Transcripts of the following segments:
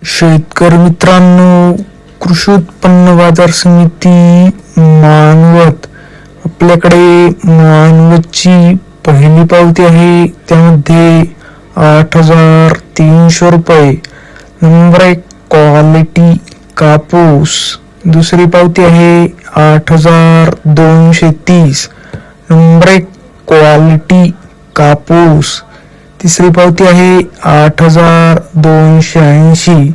शेतकरी मित्रांनो, कृषी उत्पन्न बाजार समिती मानवत आपल्याकडे मानवतची पहिली पावती आहे. त्यामध्ये 8,300 रुपये. नंबर 1 क्वालिटी कापूस. दुसरी पावती आहे 8,230. नंबर 1 क्वालिटी कापूस. तिसरी पावती आहे 8,280.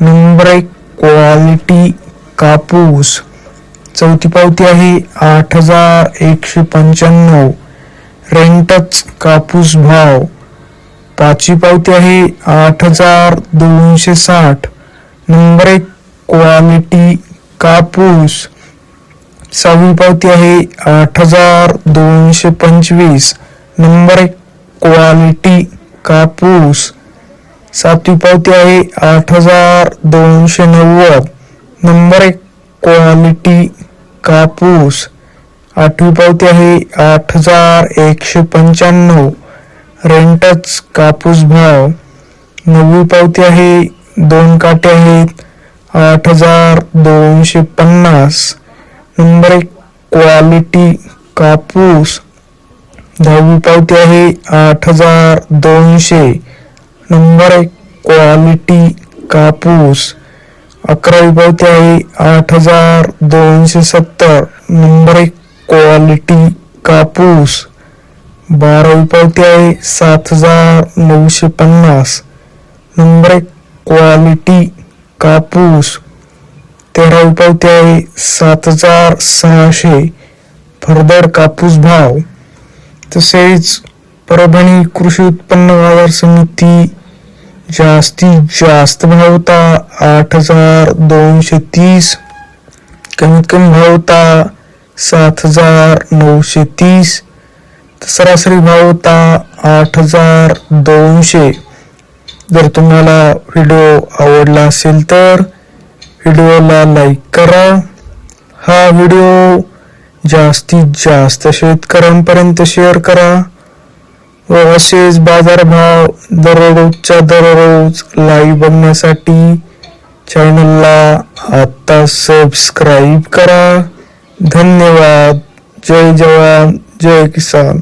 नंबर 1 क्वालिटी कापूस. चौथी पावती आहे 8,195. रेंटच कापूस भाव. पाचवी पावती आहे 8,260. नंबर 1 क्वालिटी कापूस. सहावी पावती आहे 8,225. नंबर 1 क्वालिटी कापूस. सातवी पावती आहे 8,290. नंबर 1 क्वालिटी कापूस. आठवी पावती आहे 8,195. रेंटच कापूस भाव. नववी पावती आहे 2 काटे आहेत 8,250. नंबर 1 क्वालिटी कापूस. 10वी पावती आहे 8,200. नंबर 1 क्वालिटी कापूस. 11वी पावती आहे 8,270. नंबर 1 क्वालिटी कापूस. 12वी पावती आहे 7,950. नंबर 1 क्वालिटी कापूस. 13वी पावती आहे 7,600. फरदड कापूस भाव. तसेच परभणी कृषी उत्पन्न बाजार समिती जास्तीत जास्त भाव होता 8,230. कमीत कमी भाव होता 7,930. सरासरी भाव होता 8,200. जर तुम्हाला व्हिडिओ आवडला असेल तर व्हिडिओला लाईक करा. हा व्हिडिओ जास्तीत जास्त शेतकऱ्यांपर्यंत शेअर करा व असेच बाजारभाव दररोजच्या दररोज लाईव्ह बघण्यासाठी चॅनलला आता सबस्क्राईब करा. धन्यवाद. जय जवान जय किसान.